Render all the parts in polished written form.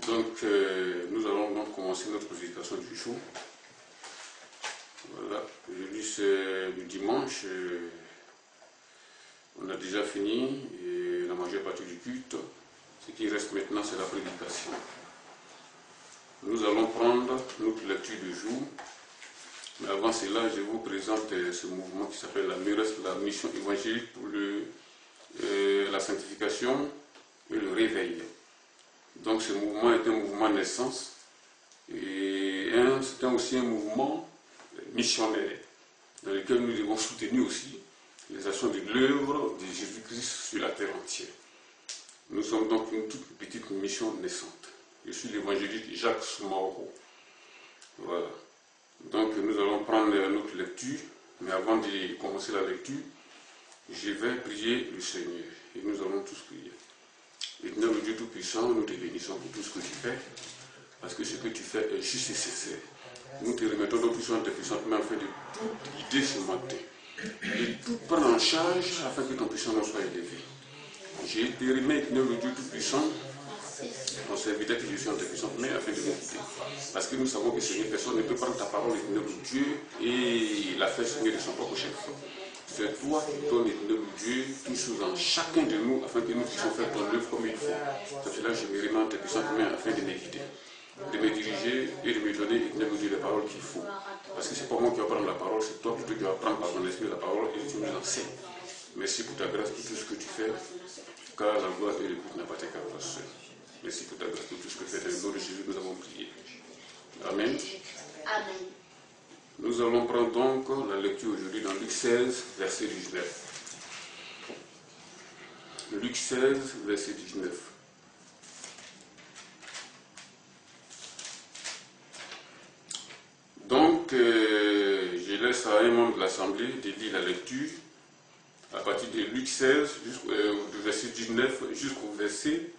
Donc, nous allons donc commencer notre prédication du jour. Voilà, aujourd'hui c'est le dimanche, on a déjà fini et la majeure partie du culte. Ce qui reste maintenant, c'est la prédication. Nous allons prendre notre lecture du jour. Mais avant cela, je vous présente ce mouvement qui s'appelle la MURES, la mission évangélique pour la sanctification et le réveil. Donc ce mouvement est un mouvement naissance et c'est aussi un mouvement missionnaire dans lequel nous devons soutenir aussi les actions de l'œuvre de Jésus-Christ sur la terre entière. Nous sommes donc une toute petite mission naissante. Je suis l'évangéliste Jacques Soumaro. Voilà. Donc nous allons prendre notre lecture, mais avant de commencer la lecture, je vais prier le Seigneur et nous allons tous prier. Éternel Dieu Tout-Puissant, nous te bénissons pour tout ce que tu fais, parce que ce que tu fais est juste et sincère. Nous te remettons donc puissante et puissante main afin de tout guider ce matin, de tout prendre en charge afin que ton puissant nom soit élevé. Je te remets, Éternel Dieu Tout-Puissant, ton serviteur que je suis en ta puissante main afin de nous guider. Parce que nous savons que Seigneur, personne ne peut prendre ta parole, Éternel Dieu, et la faire Seigneur de son propre chef. C'est toi qui donnes, Éternel Dieu, tout chose en chacun de nous afin que nous puissions faire ton œuvre comme il faut. C'est cela que je me remets en ta puissante main afin de me guider, de me diriger et de me donner, Éternel Dieu, les paroles qu'il faut. Parce que c'est pas moi qui vais prendre la parole, c'est toi plutôt qui vas prendre par ton esprit la parole et tu nous enseignes. Merci pour ta grâce, pour tout ce que tu fais, car la gloire et l'écoute n'appartiennent qu'à toi seul. Merci pour ta grâce, pour tout ce que tu fais. Dans le nom de Jésus, nous avons prié. Amen. Amen. Nous allons prendre donc la lecture aujourd'hui dans Luc 16, verset 19. Luc 16, verset 19. Donc, je laisse à un membre de l'Assemblée de lire la lecture à partir de Luc 16, du verset 19 jusqu'au verset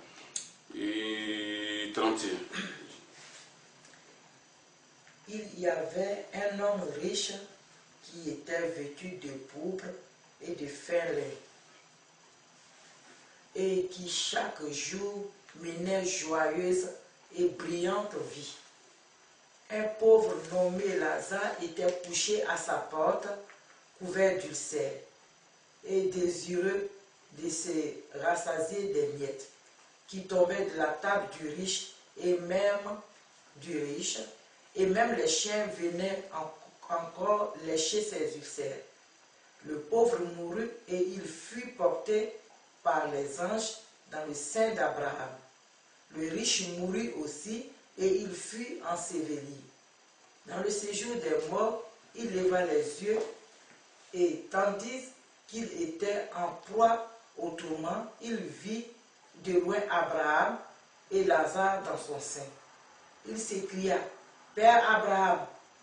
31. Il y avait un homme riche qui était vêtu de pourpre et de fin lin, et qui chaque jour menait joyeuse et brillante vie. Un pauvre nommé Lazare était couché à sa porte, couvert d'ulcères, et désireux de se rassasier des miettes qui tombaient de la table du riche, et même les chiens venaient encore lécher ses ulcères. Le pauvre mourut et il fut porté par les anges dans le sein d'Abraham. Le riche mourut aussi et il fut enseveli. Dans le séjour des morts, il leva les yeux et tandis qu'il était en proie au tourment, il vit de loin Abraham et Lazare dans son sein. Il s'écria: Père Abraham,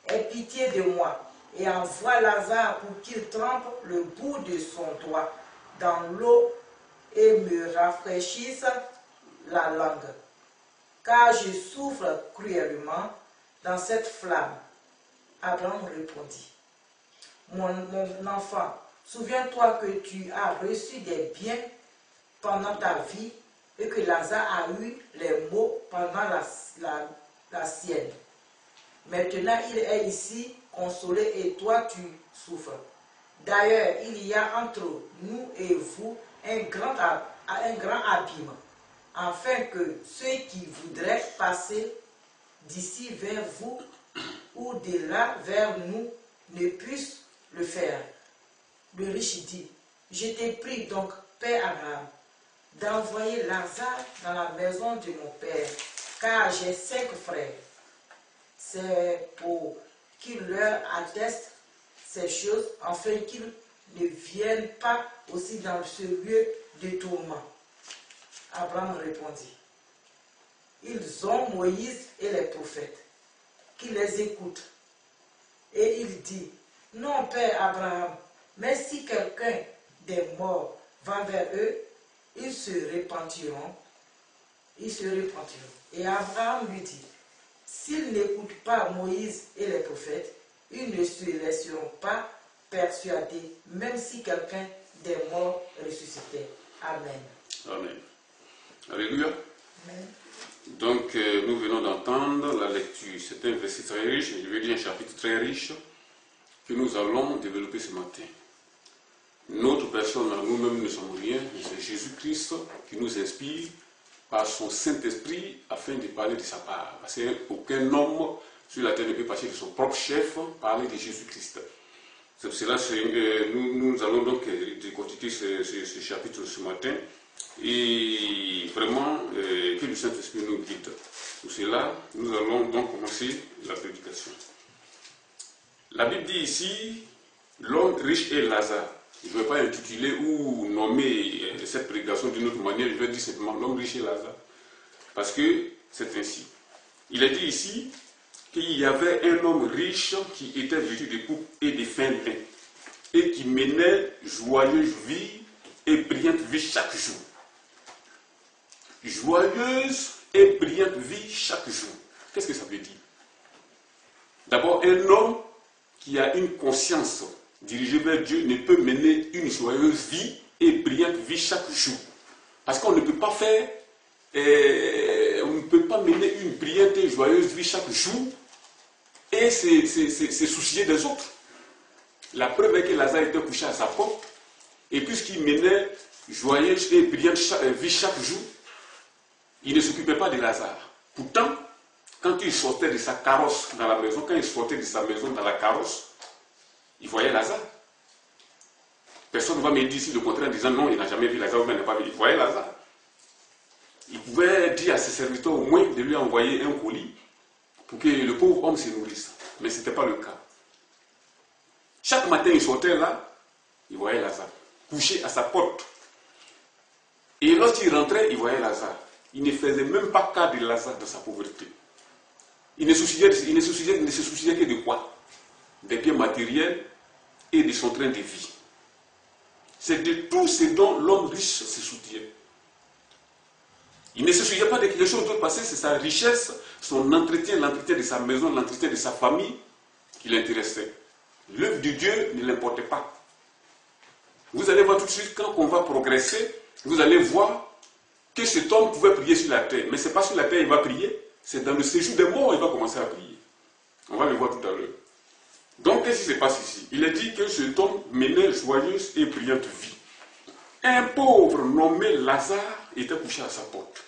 aie pitié de moi et envoie Lazare pour qu'il trempe le bout de son doigt dans l'eau et me rafraîchisse la langue, car je souffre cruellement dans cette flamme. Abraham répondit: Mon enfant, souviens-toi que tu as reçu des biens pendant ta vie et que Lazare a eu les maux pendant la sienne. Maintenant, il est ici consolé et toi tu souffres. D'ailleurs, il y a entre nous et vous un grand abîme, afin que ceux qui voudraient passer d'ici vers vous ou de là vers nous ne puissent le faire. Le riche dit: Je t'ai pris donc, Père Abraham, d'envoyer Lazare dans la maison de mon père, car j'ai 5 frères. C'est pour qu'il leur atteste ces choses, afin qu'ils ne viennent pas aussi dans ce lieu de tourment. Abraham répondit: Ils ont Moïse et les prophètes, qui les écoutent. Et il dit: Non, Père Abraham, mais si quelqu'un des morts va vers eux, ils se repentiront. Et Abraham lui dit: S'ils n'écoutent pas Moïse et les prophètes, ils ne se laisseront pas persuader, même si quelqu'un des morts ressuscitait. Amen. Amen. Alléluia. Amen. Donc, nous venons d'entendre la lecture. C'est un verset très riche, je veux dire un chapitre très riche, que nous allons développer ce matin. Notre personne, nous-mêmes ne sommes rien, mais c'est Jésus-Christ qui nous inspire par son Saint-Esprit afin de parler de sa part. Parce qu'aucun homme sur la terre ne peut passer de son propre chef, parler de Jésus-Christ. C'est pour cela que nous allons donc décortiquer ce chapitre ce matin et vraiment que le Saint-Esprit nous guide. Pour cela, nous allons donc commencer la prédication. La Bible dit ici, l'homme riche et Lazare. Je ne vais pas intituler ou nommer cette prédication d'une autre manière, je vais dire simplement l'homme riche et Lazare. Parce que c'est ainsi. Il est dit ici qu'il y avait un homme riche qui était vêtu de pourpre et de fin lin, et qui menait joyeuse vie et brillante vie chaque jour. Joyeuse et brillante vie chaque jour. Qu'est-ce que ça veut dire? D'abord, un homme qui a une conscience dirigée vers Dieu ne peut mener une joyeuse vie et brillante vie chaque jour. Parce qu'on ne peut pas faire, on ne peut pas mener une brillante et joyeuse vie chaque jour et se soucier des autres. La preuve est que Lazare était couché à sa porte, et puisqu'il menait joyeuse et brillante vie chaque jour, il ne s'occupait pas de Lazare. Pourtant, quand il sortait de sa carrosse dans la maison, quand il sortait de sa maison dans la carrosse, il voyait Lazare. Personne ne va me dire ici le contraire en disant non, il n'a jamais vu Lazare, mais il n'a pas vu. Il voyait Lazare. Il pouvait dire à ses serviteurs au moins de lui envoyer un colis pour que le pauvre homme se nourrisse. Mais ce n'était pas le cas. Chaque matin, il sortait là, il voyait Lazare, couché à sa porte. Et lorsqu'il rentrait, il voyait Lazare. Il ne faisait même pas cas de Lazare dans sa pauvreté. Il ne se souciait que de quoi? Des biens matériels et de son train de vie. C'est de tout ce dont l'homme riche se souciait. Il ne se souciait pas de quelque chose d'autre parce que c'est sa richesse, son entretien, l'entretien de sa maison, l'entretien de sa famille qui l'intéressait. L'œuvre de Dieu ne l'importait pas. Vous allez voir tout de suite, quand on va progresser, vous allez voir que cet homme pouvait prier sur la terre. Mais ce n'est pas sur la terre qu'il va prier, c'est dans le séjour des morts qu'il va commencer à prier. On va le voir tout à l'heure. Donc, qu'est-ce qui se passe ici? Il est dit que cet homme menait joyeuse et brillante vie. Un pauvre nommé Lazare était couché à sa porte.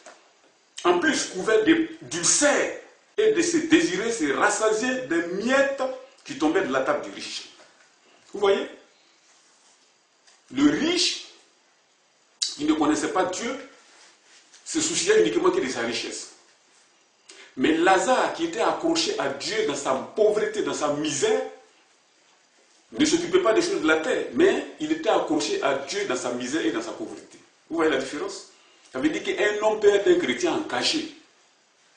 En plus, couvert d'ulcères et de se désirer, se rassasier des miettes qui tombaient de la table du riche. Vous voyez? Le riche, qui ne connaissait pas Dieu, se souciait uniquement que de sa richesse. Mais Lazare, qui était accroché à Dieu dans sa pauvreté, dans sa misère, ne s'occupait pas des choses de la terre, mais il était accroché à Dieu dans sa misère et dans sa pauvreté. Vous voyez la différence? Ça veut dire qu'un homme peut être un chrétien engagé,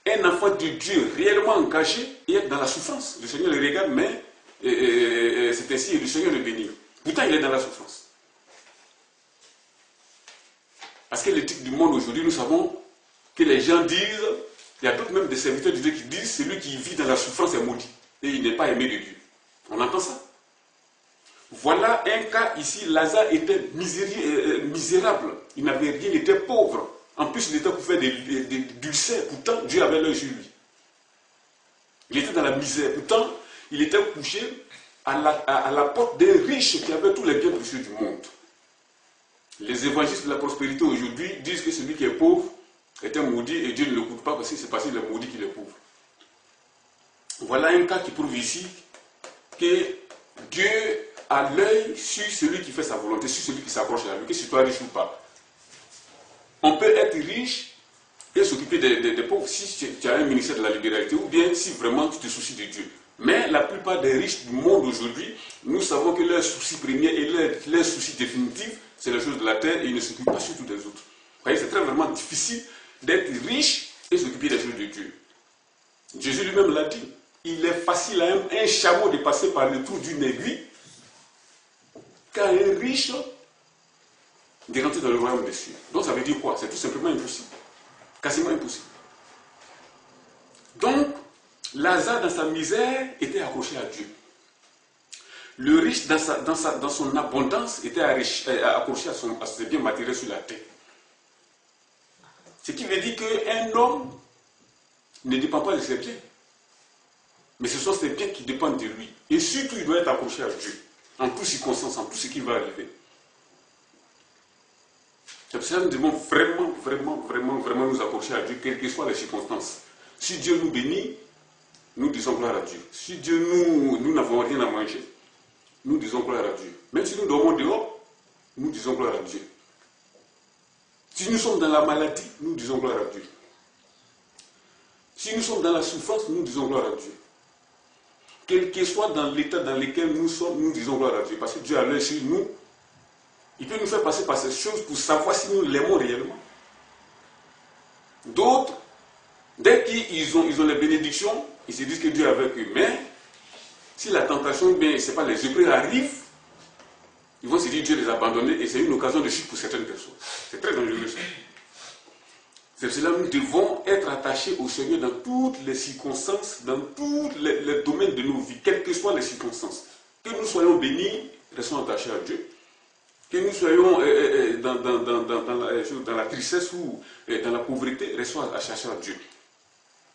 un enfant de Dieu réellement engagé et être dans la souffrance. Le Seigneur le regarde, mais c'est ainsi et le Seigneur le bénit. Pourtant, il est dans la souffrance. Parce que l'éthique du monde aujourd'hui, nous savons que les gens disent, il y a d'autres même des serviteurs de Dieu qui disent, celui qui vit dans la souffrance est maudit et il n'est pas aimé de Dieu. On entend ça? Voilà un cas ici, Lazare était misérable, il n'avait rien, il était pauvre. En plus, il était couvert d'ulcères, pourtant Dieu avait l'œil sur lui. Il était dans la misère, pourtant il était couché à la porte d'un riche qui avait tous les biens précieux du monde. Les évangélistes de la prospérité aujourd'hui disent que celui qui est pauvre est un maudit et Dieu ne l'écoute pas parce que c'est parce qu'il est maudit qu'il est pauvre. Voilà un cas qui prouve ici que Dieu a l'œil sur celui qui fait sa volonté, sur celui qui s'approche à lui, que ce soit riche ou pas. On peut être riche et s'occuper des pauvres si tu as un ministère de la libéralité ou bien si vraiment tu te soucies de Dieu. Mais la plupart des riches du monde aujourd'hui, nous savons que leur souci premier et leur souci définitif, c'est les choses de la terre et ils ne s'occupent pas surtout des autres. Vous voyez, c'est vraiment difficile d'être riche et s'occuper des choses de Dieu. Jésus lui-même l'a dit. Il est facile à un chameau de passer par le trou d'une aiguille qu'à un riche de rentrer dans le royaume des cieux. Donc ça veut dire quoi? C'est tout simplement impossible. Quasiment impossible. Donc, Lazare dans sa misère était accroché à Dieu. Le riche dans son abondance était accroché à ses biens matériels sur la terre. Ce qui veut dire qu'un homme ne dépend pas de ses biens. Mais ce sont ses biens qui dépendent de lui. Et surtout, il doit être accroché à Dieu. En toutes circonstances, en tout ce qui va arriver. C'est pour ça que nous devons vraiment nous accrocher à Dieu, quelles que soient les circonstances. Si Dieu nous bénit, nous disons gloire à Dieu. Si Dieu nous n'avons rien à manger, nous disons gloire à Dieu. Même si nous dormons dehors, nous disons gloire à Dieu. Si nous sommes dans la maladie, nous disons gloire à Dieu. Si nous sommes dans la souffrance, nous disons gloire à Dieu. Quel que soit dans l'état dans lequel nous sommes, nous disons gloire à Dieu. Parce que Dieu a l'œil sur nous. Il peut nous faire passer par ces choses pour savoir si nous l'aimons réellement. D'autres, dès qu'ils ont les bénédictions, ils se disent que Dieu est avec eux. Mais si la tentation, bien, c'est pas les épreuves arrivent, ils vont se dire Dieu les a abandonnés et c'est une occasion de chute pour certaines personnes. C'est très dangereux ça. C'est cela que nous devons être attachés au Seigneur dans toutes les circonstances, dans tous les domaines de nos vies, quelles que soient les circonstances. Que nous soyons bénis, restons attachés à Dieu. Que nous soyons dans la tristesse ou dans la pauvreté, restons attachés à Dieu.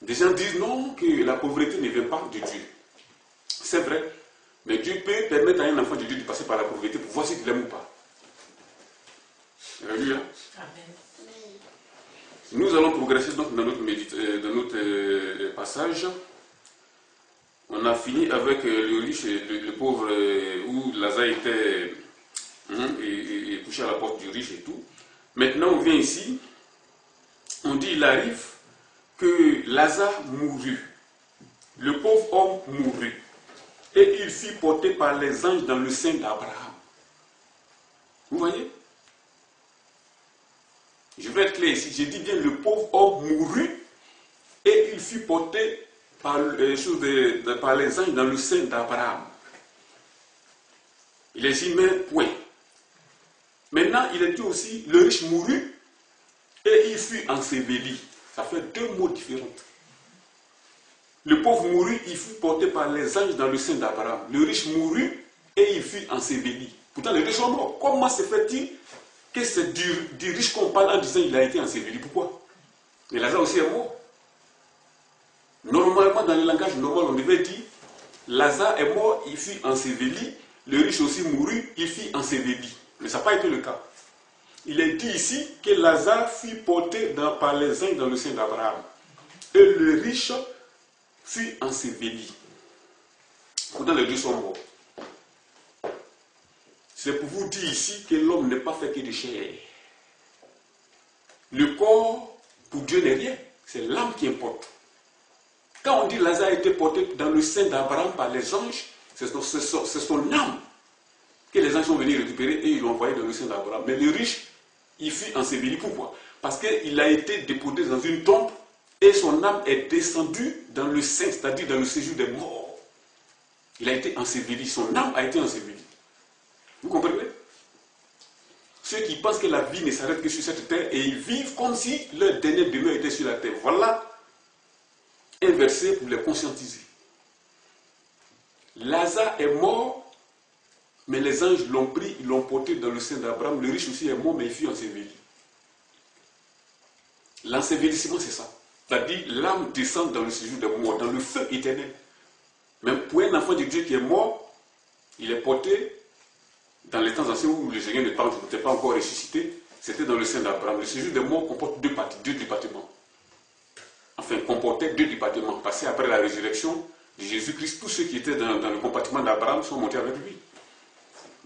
Des gens disent non, que la pauvreté ne vient pas de Dieu. C'est vrai, mais Dieu peut permettre à un enfant de Dieu de passer par la pauvreté pour voir s'il l'aime ou pas. Alléluia. Amen. Nous allons progresser donc dans notre passage. On a fini avec le riche et le pauvre, où Lazare était et couché à la porte du riche et tout. Maintenant, on vient ici, on dit il arrive que Lazare mourut. Le pauvre homme mourut. Et il fut porté par les anges dans le sein d'Abraham. Vous voyez? Je vais être clair ici. Je dis bien le pauvre homme mourut et il fut porté par les anges dans le sein d'Abraham. Il est ici, mais point. Maintenant, il est dit aussi, le riche mourut et il fut enseveli. Ça fait deux mots différents. Le pauvre mourut, il fut porté par les anges dans le sein d'Abraham. Le riche mourut et il fut enseveli. Pourtant, les deux sont morts. Comment se fait-il que c'est du riche qu'on parle en disant qu'il a été enseveli? Pourquoi? Mais Lazare aussi est mort. Normalement, dans le langage normal, on devait dire Lazare est mort, il fut enseveli. Le riche aussi mourut, il fut enseveli. Mais ça n'a pas été le cas. Il est dit ici que Lazare fut porté par les anges dans le sein d'Abraham. Et le riche fut enseveli. Pourtant, les deux sont morts. C'est pour vous dire ici que l'homme n'est pas fait que de chair. Le corps, pour Dieu, n'est rien. C'est l'âme qui importe. Quand on dit Lazare a été porté dans le sein d'Abraham par les anges, c'est son âme que les anges sont venus récupérer et ils l'ont envoyé dans le sein d'Abraham. Mais le riche, il fut enseveli. Pourquoi? Parce qu'il a été déposé dans une tombe et son âme est descendue dans le sein, c'est-à-dire dans le séjour des morts. Il a été enseveli, son âme a été ensevelie. Vous comprenez? Ceux qui pensent que la vie ne s'arrête que sur cette terre et ils vivent comme si leur dernière demeure était sur la terre. Voilà un verset pour les conscientiser. Lazare est mort, mais les anges l'ont pris, ils l'ont porté dans le sein d'Abraham. Le riche aussi est mort, mais il fut enseveli. L'ensevelissement, c'est ça. C'est-à-dire, l'âme descend dans le séjour des morts, dans le feu éternel. Même pour un enfant de Dieu qui est mort, il est porté dans les temps anciens où le Seigneur n'était pas encore ressuscité, c'était dans le sein d'Abraham. Le séjour des morts comporte deux départements. Enfin, comportait deux départements. Parce qu'après la résurrection de Jésus-Christ, tous ceux qui étaient dans le compartiment d'Abraham sont montés avec lui.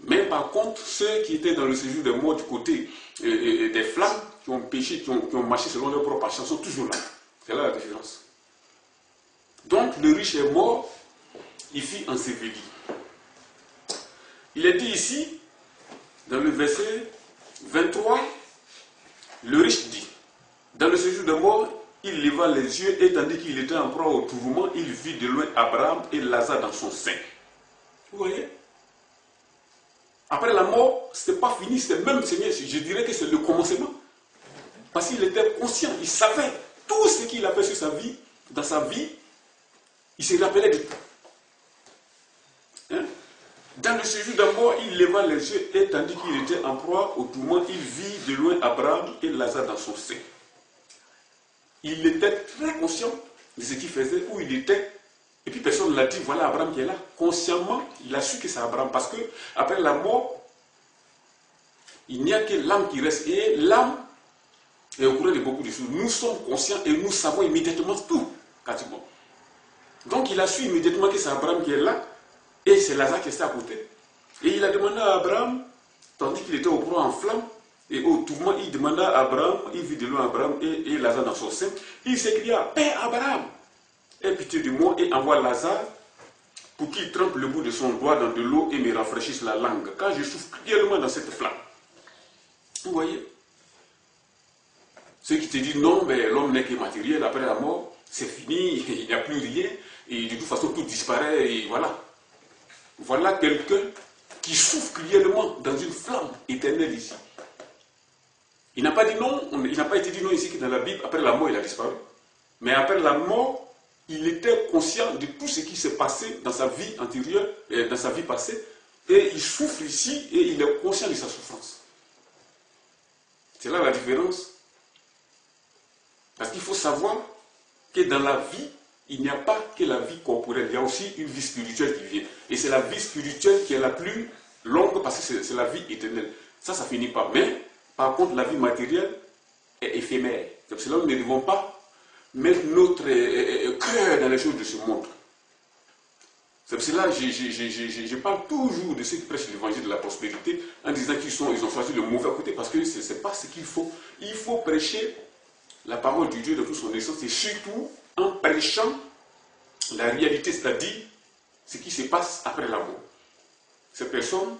Mais par contre, ceux qui étaient dans le séjour des morts du côté des flammes, qui ont péché, qui ont marché selon leur propre passion, sont toujours là. C'est là la différence. Donc, le riche est mort, il fut enseveli. Il est dit ici, dans le verset 23, le riche dit, dans le séjour des morts, il leva les yeux et tandis qu'il était en proie au tourment, il vit de loin Abraham et Lazare dans son sein. Vous voyez? Après la mort, ce n'est pas fini, c'est même, Seigneur, je dirais que c'est le commencement. Parce qu'il était conscient, il savait tout ce qu'il a fait sur sa vie, dans sa vie, il se rappelait de tout. Hein? Dans le séjour de mort, il leva les yeux et tandis qu'il était en proie au tourment, il vit de loin Abraham et Lazare dans son sein. Il était très conscient de ce qu'il faisait, où il était. Et puis personne ne l'a dit, voilà Abraham qui est là. Consciemment, il a su que c'est Abraham. Parce que après la mort, il n'y a que l'âme qui reste. Et l'âme est au courant de beaucoup de choses. Nous sommes conscients et nous savons immédiatement tout. Pratiquement. Donc il a su immédiatement que c'est Abraham qui est là. Et c'est Lazare qui est à côté. Et il a demandé à Abraham, tandis qu'il était au proie en flamme, et au tourment, il demanda à Abraham, il vit de loin Abraham et Lazare dans son sein. Il s'écria, Père Abraham, aie pitié de moi et envoie Lazare pour qu'il trempe le bout de son doigt dans de l'eau et me rafraîchisse la langue, car je souffre cruellement dans cette flamme. Vous voyez? Ceux qui te disent non, mais l'homme n'est que matériel, après la mort, c'est fini, il n'y a plus rien, et de toute façon tout disparaît, et voilà. Voilà quelqu'un qui souffre cruellement dans une flamme éternelle ici. Il n'a pas dit non, il n'a pas été dit non ici que dans la Bible, après la mort il a disparu. Mais après la mort, il était conscient de tout ce qui s'est passé dans sa vie antérieure, dans sa vie passée, et il souffre ici et il est conscient de sa souffrance. C'est là la différence. Parce qu'il faut savoir que dans la vie, il n'y a pas que la vie corporelle, il y a aussi une vie spirituelle qui vient. Et c'est la vie spirituelle qui est la plus longue parce que c'est la vie éternelle. Ça finit pas. Mais, par contre, la vie matérielle est éphémère. C'est cela que nous ne devons pas mettre notre cœur dans les choses de ce monde. C'est pour cela que je parle toujours de ceux qui prêchent l'évangile de la prospérité en disant qu'ils ont choisi le mauvais côté parce que ce n'est pas ce qu'il faut. Il faut prêcher la parole de Dieu de toute son essence et surtout en prêchant la réalité, c'est-à-dire ce qui se passe après la mort. Ces personnes,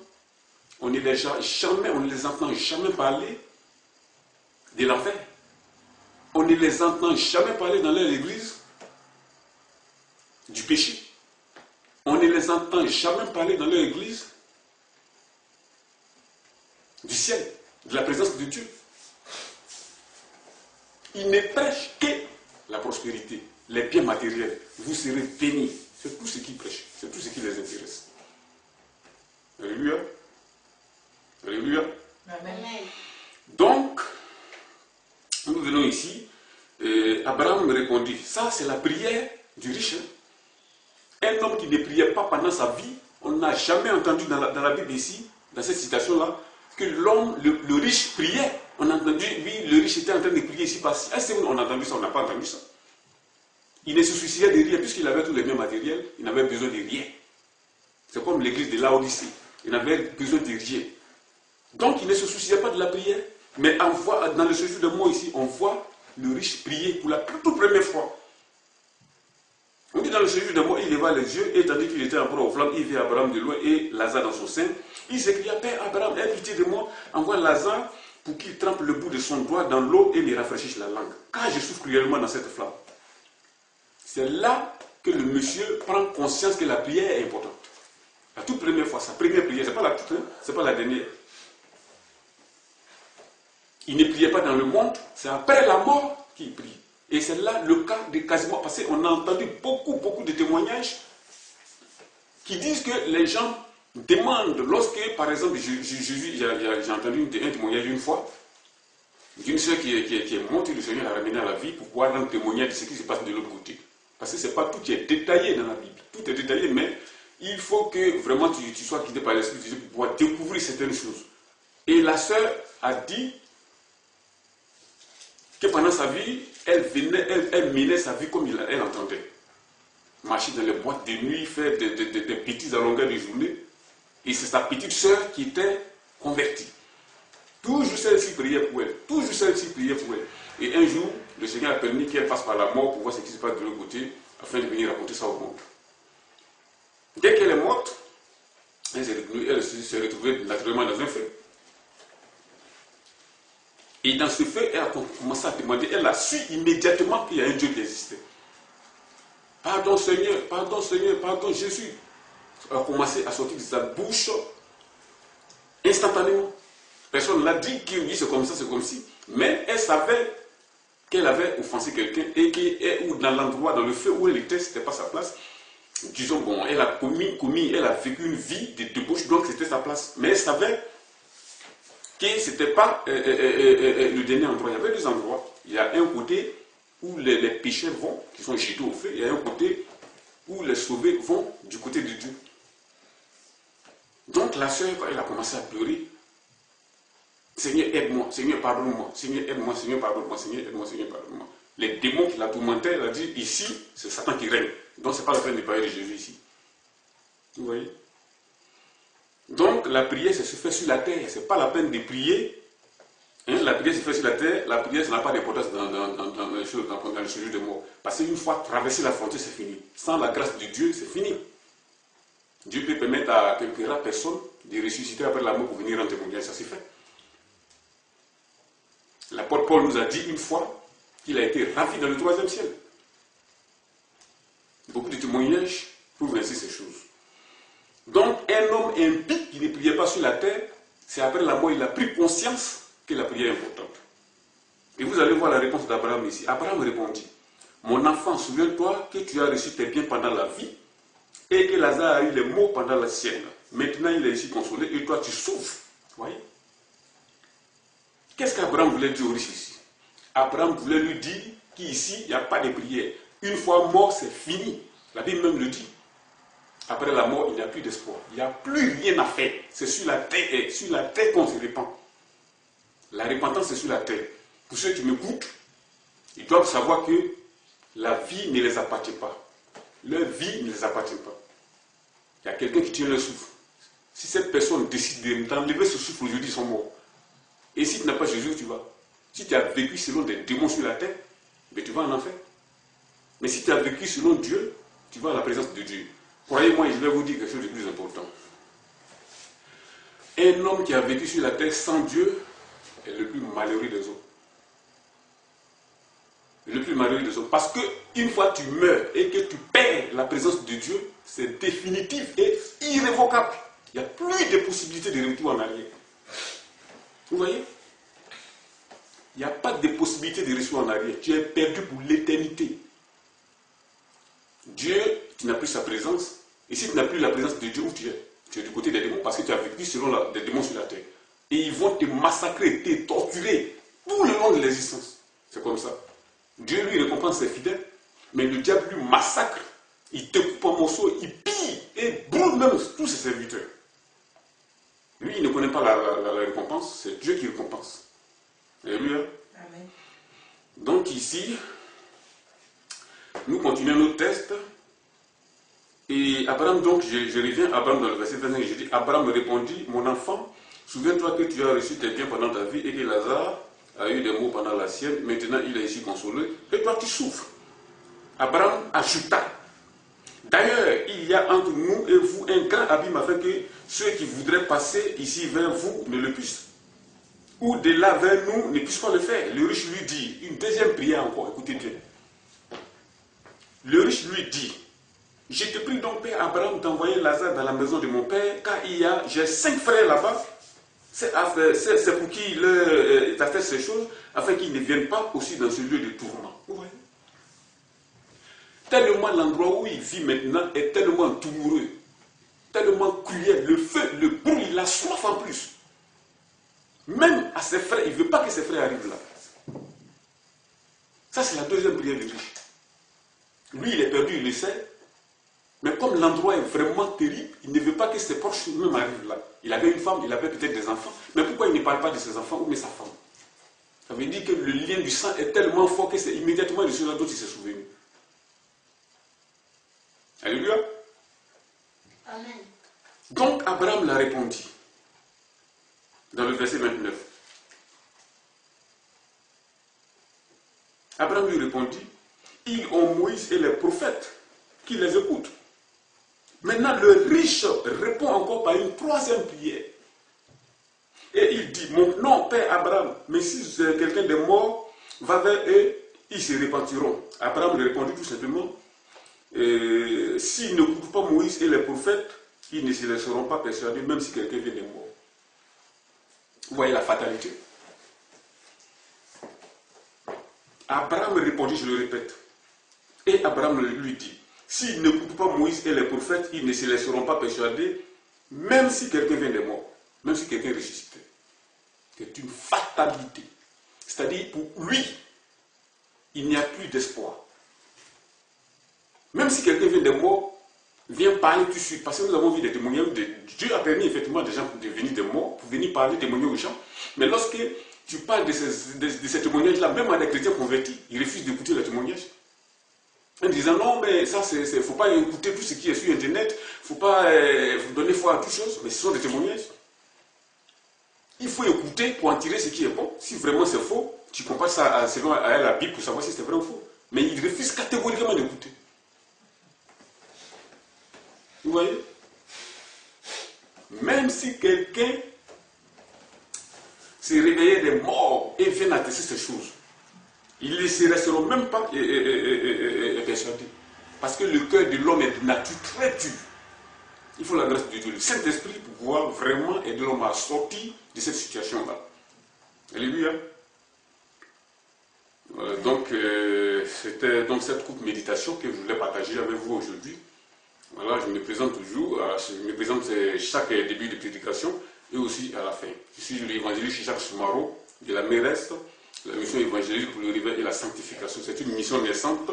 on ne les entend jamais parler de l'enfer. On ne les entend jamais parler dans leur église du péché. On ne les entend jamais parler dans leur église du ciel, de la présence de Dieu. Ils ne prêchent que la prospérité, les biens matériels. Vous serez bénis. C'est tout ce qu'ils prêchent. C'est tout ce qui les intéresse. Alléluia. Alléluia. Amen. Donc, nous venons ici. Abraham me répondit, ça c'est la prière du riche. Un homme qui ne priait pas pendant sa vie, on n'a jamais entendu dans la Bible ici, dans cette citation-là, que l'homme, le riche priait. On a entendu, lui, le riche était en train de prier ici par-ci. Est-ce qu'on a entendu ça? On n'a pas entendu ça. Il ne se souciait de rien, puisqu'il avait tous les biens matériels, il n'avait besoin de rien. C'est comme l'église de Laodicée. Il n'avait besoin de rien. Donc il ne se souciait pas de la prière. Mais dans le séjour de moi ici, on voit le riche prier pour la toute première fois. On dit dans le séjour de moi, il leva les yeux, et tandis qu'il était en proie aux flammes, il vit Abraham de loin et Lazare dans son sein. Il s'écria, Père Abraham, aie pitié de moi, envoie Lazare pour qu'il trempe le bout de son doigt dans l'eau et me rafraîchisse la langue. Car je souffre cruellement dans cette flamme. C'est là que le monsieur prend conscience que la prière est importante. La toute première fois, sa première prière, ce n'est pas la toute, hein, ce n'est pas la dernière. Il ne priait pas dans le monde, c'est après la mort qu'il prie. Et c'est là le cas de quasiment, parce qu'on a entendu beaucoup de témoignages qui disent que les gens demandent, lorsque, par exemple, j'ai entendu un témoignage une fois, d'une soeur qui est montée, le Seigneur l'a ramenée à la vie pour pouvoir rendre témoignage de ce qui se passe de l'autre côté. Parce que ce n'est pas tout qui est détaillé dans la Bible. Tout est détaillé, mais il faut que vraiment tu sois guidé par l'Esprit de Dieu pour pouvoir découvrir certaines choses. Et la sœur a dit que pendant sa vie, elle menait sa vie comme elle entendait. Marcher dans les boîtes de nuit, faire des petites à longueur de journée. Et c'est sa petite sœur qui était convertie. Toujours celle-ci priait pour elle. Toujours celle-ci priait pour elle. Et un jour, le Seigneur a permis qu'elle passe par la mort pour voir ce qui se passe de l'autre côté, afin de venir raconter ça au monde. Dès qu'elle est morte, elle s'est retrouvée naturellement dans un feu. Et dans ce feu, elle a commencé à demander, elle a su immédiatement qu'il y a un Dieu qui existait. Pardon Seigneur, pardon Jésus. Elle a commencé à sortir de sa bouche instantanément. Personne ne l'a dit, qui dit c'est comme ça, c'est comme si. Mais elle savait qu'elle avait offensé quelqu'un et que dans l'endroit, dans le feu où elle était, ce n'était pas sa place. Disons, bon, elle a elle a vécu une vie de débauche, donc c'était sa place. Mais elle savait que ce n'était pas le dernier endroit. Il y avait deux endroits. Il y a un côté où les péchés vont, qui sont jetés au feu, et un côté où les sauvés vont du côté de Dieu. Donc la sœur, quand elle a commencé à pleurer, Seigneur, aide-moi, Seigneur, pardonne-moi, Seigneur, aide-moi, Seigneur, pardonne-moi, Seigneur, aide-moi, Seigneur, pardonne-moi. Les démons qui la tourmentaient, elle a dit, ici, c'est Satan qui règne. Donc, ce n'est pas la peine de parler de Jésus ici. Vous voyez? Donc, la prière, ça se fait sur la terre. Ce n'est pas la peine de prier. Hein? La prière se fait sur la terre. La prière, ça n'a pas d'importance dans les choses, dans le sujet de mort. Parce qu'une fois traversé la frontière, c'est fini. Sans la grâce de Dieu, c'est fini. Dieu peut permettre à quelques rares personnes de ressusciter après la mort pour venir en témoignage. Ça s'est fait. L'apôtre Paul nous a dit une fois qu'il a été ravi dans le 3e ciel. Beaucoup de témoignages prouvent ainsi ces choses. Donc, un homme impie qui ne priait pas sur la terre, c'est après la mort, il a pris conscience que la prière est importante. Et vous allez voir la réponse d'Abraham ici. Abraham répondit, mon enfant, souviens-toi que tu as reçu tes biens pendant la vie et que Lazare a eu les maux pendant la sienne. Maintenant, il est ici consolé et toi, tu souffres. Vous voyez? Qu'est-ce qu'Abraham voulait dire au riche ici? Abraham voulait lui dire qu'ici, il n'y a pas de prière. Une fois mort, c'est fini. La Bible même le dit. Après la mort, il n'y a plus d'espoir. Il n'y a plus rien à faire. C'est sur la terre qu'on se répand. La repentance, c'est sur la terre. Pour ceux qui m'écoutent, ils doivent savoir que la vie ne les appartient pas. Leur vie ne les appartient pas. Il y a quelqu'un qui tient le souffle. Si cette personne décide d'enlever ce souffle aujourd'hui, ils sont morts. Et si tu n'as pas Jésus, tu vas. Si tu as vécu selon des démons sur la terre, ben tu vas en enfer. Mais si tu as vécu selon Dieu, tu vas à la présence de Dieu. Croyez-moi, je vais vous dire quelque chose de plus important. Un homme qui a vécu sur la terre sans Dieu est le plus malheureux des hommes. Le plus malheureux des hommes. Parce qu'une fois tu meurs et que tu perds la présence de Dieu, c'est définitif et irrévocable. Il n'y a plus de possibilité de retour en arrière. Vous voyez? Il n'y a pas de possibilité de retour en arrière. Tu es perdu pour l'éternité. Dieu, tu n'as plus sa présence. Et si tu n'as plus la présence de Dieu, où tu es? Tu es du côté des démons parce que tu as vécu selon des démons sur la terre. Et ils vont te massacrer, te torturer tout le long de l'existence. C'est comme ça. Dieu lui récompense ses fidèles, mais le diable lui massacre. Il te coupe en morceaux, il pille et brûle même tous ses serviteurs. Lui, il ne connaît pas la récompense, c'est Dieu qui récompense. Alléluia. Amen. Donc ici, nous continuons nos tests. Et Abraham, donc, je reviens à Abraham dans le verset 25, je dis, Abraham me répondit, mon enfant, souviens-toi que tu as reçu tes biens pendant ta vie et que Lazare a eu des maux pendant la sienne, maintenant il est ici consolé, et toi tu souffres. Abraham ajouta, d'ailleurs, il y a entre nous et vous un grand abîme afin que ceux qui voudraient passer ici vers vous ne le puissent. Ou de là vers nous ne puissent pas le faire. Le riche lui dit, une deuxième prière encore, écoutez bien. Le riche lui dit, je te prie donc, Père Abraham, d'envoyer Lazare dans la maison de mon père, car j'ai 5 frères là-bas. C'est pour qu'il a fait ces choses, afin qu'ils ne viennent pas aussi dans ce lieu de tourment. Vous voyez? Tellement l'endroit où il vit maintenant est tellement douloureux, tellement cruel, le feu, le bruit, la soif en plus. Même à ses frères, il ne veut pas que ses frères arrivent là. Ça, c'est la deuxième prière du riche. Lui, il est perdu, il le sait. Mais comme l'endroit est vraiment terrible, il ne veut pas que ses proches même arrivent là. Il avait une femme, il avait peut-être des enfants. Mais pourquoi il ne parle pas de ses enfants ou de sa femme? Ça veut dire que le lien du sang est tellement fort que c'est immédiatement de cela dont il s'est souvenu. Alléluia. Amen. Donc Abraham l'a répondu. Dans le verset 29. Abraham lui répondit, ils ont Moïse et les prophètes qui les écoutent. Maintenant, le riche répond encore par une troisième prière. Et il dit, non, Père Abraham, mais si quelqu'un de mort va vers eux, ils se repentiront. Abraham lui répondit tout simplement, s'ils ne coupent pas Moïse et les prophètes, ils ne se laisseront pas persuader, même si quelqu'un vient de mort. Vous voyez la fatalité. Abraham répondit, je le répète. Et Abraham lui dit, s'ils ne coupent pas Moïse et les prophètes, ils ne se laisseront pas persuader, même si quelqu'un vient de mort, même si quelqu'un ressuscite. C'est une fatalité. C'est-à-dire, pour lui, il n'y a plus d'espoir. Même si quelqu'un vient des morts, vient parler tout de suite, parce que nous avons vu des témoignages, Dieu a permis effectivement des gens de venir des morts, pour venir parler, témoigner aux gens, mais lorsque tu parles de ces témoignages-là, même à des chrétiens convertis, ils refusent d'écouter les témoignages. En disant non, mais ça, il ne faut pas écouter tout ce qui est sur Internet, il ne faut pas donner foi à toute chose, mais ce sont des témoignages. Il faut écouter pour en tirer ce qui est bon. Si vraiment c'est faux, tu compares ça selon la Bible pour savoir si c'est vrai ou faux. Mais ils refusent catégoriquement d'écouter. Vous voyez? Même si quelqu'un s'est réveillé des morts et vient attester ces choses, ils ne se resteront même pas persuadés. Parce que le cœur de l'homme est de nature très dure. Il faut la grâce de Dieu, le Saint-Esprit, pour pouvoir vraiment aider l'homme à sortir de cette situation-là. Alléluia. Voilà, donc, c'était donc cette courte méditation que je voulais partager avec vous aujourd'hui. Voilà, je me présente toujours, je me présente chaque début de prédication et aussi à la fin. Je suis l'évangéliste Jacques Soumaro de la Méreste, la mission évangélique pour le réveil et la sanctification. C'est une mission naissante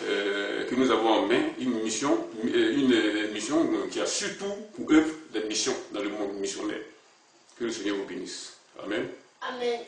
que nous avons en main, une mission qui a surtout pour œuvre des missions dans le monde missionnaire. Que le Seigneur vous bénisse. Amen. Amen.